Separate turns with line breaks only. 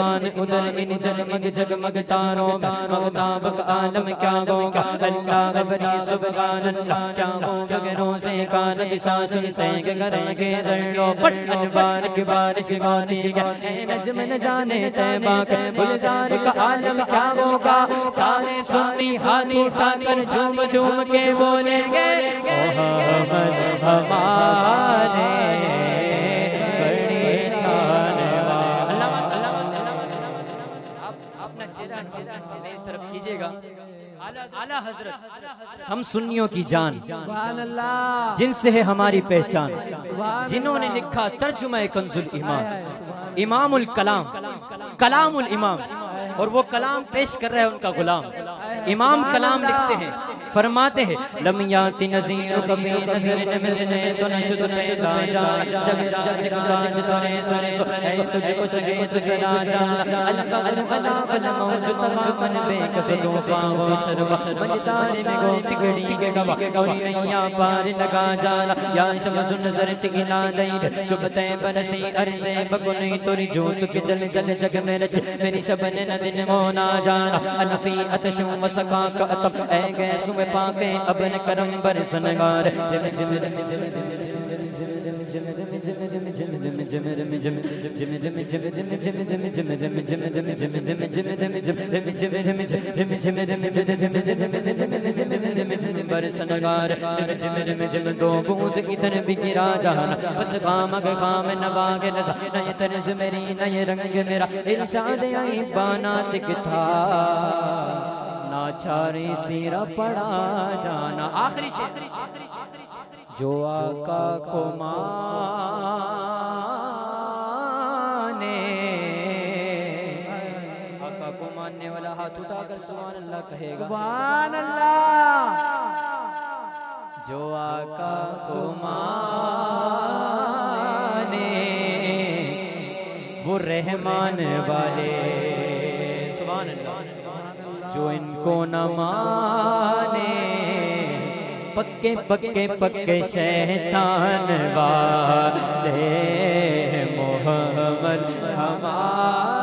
سمان ادھر ان جگمگ جگمگ تاروں کا مغتاب عالم کیا ہوگا اللہ غبری سبحان اللہ کیا ہوگا روزے کا نقشہ سنتے کہ گرم کے ذروں پر انوار کی بارش ہوتی ہے نجم نہ جانے طیبہ کا گلزار کا عالم کیا ہوگا سارے سنی ہاتھ اٹھا کر جھوم جھوم کے بولیں گے محمد ہمارے بڑی شان اپنا چہرہ میری طرف کیجئے گا اعلیٰ حضرت ہم سنیوں کی جان جن سے ہے ہماری پہچان جنہوں نے لکھا ترجمہ کنز الایمان امام الکلام کلام الامام اور وہ کلام پیش کر رہے ہیں ان کا غلام امام کلام لکھتے ہیں فرماتے ہیں لم یاتی نظیر کبھی نظر نمسنے تو نشد پیدا جا جگ جاج کاج تنے سنے سو اے تجھ کو شگے سنا جا القلم موج تمامن بے کسدوں فاو شروا مجدار میں گو پکڑی کے گوا گوریاں پار لگا جانا یا شمس نظر ٹکلا دید چبتے برسی عرضے بکنی توری جوت کی جل جل جگ میں رچ میری شبن ندن مونا جانا انفی اتشوں وسکا کا اتب اے گیسوں پاکے ابن کرم برسنگار برسنگار دو بود ادھر بھی گرا جانا بس خام خام نواغ نسا نئے طرز میری نئے رنگ میرا ارشاد آئی بانات کتھا ناچاری سیرہ پڑا جانا آخری شعر جو آقا کو مانے آقا کو ماننے والا ہاتھ اٹھا کر سبحان اللہ کہے گا سبحان اللہ جو آقا کو مانے وہ رحمان والے سبحان اللہ جو ان کو نہ مانے پکے پکے پکے شیطان والے محمد ہمارے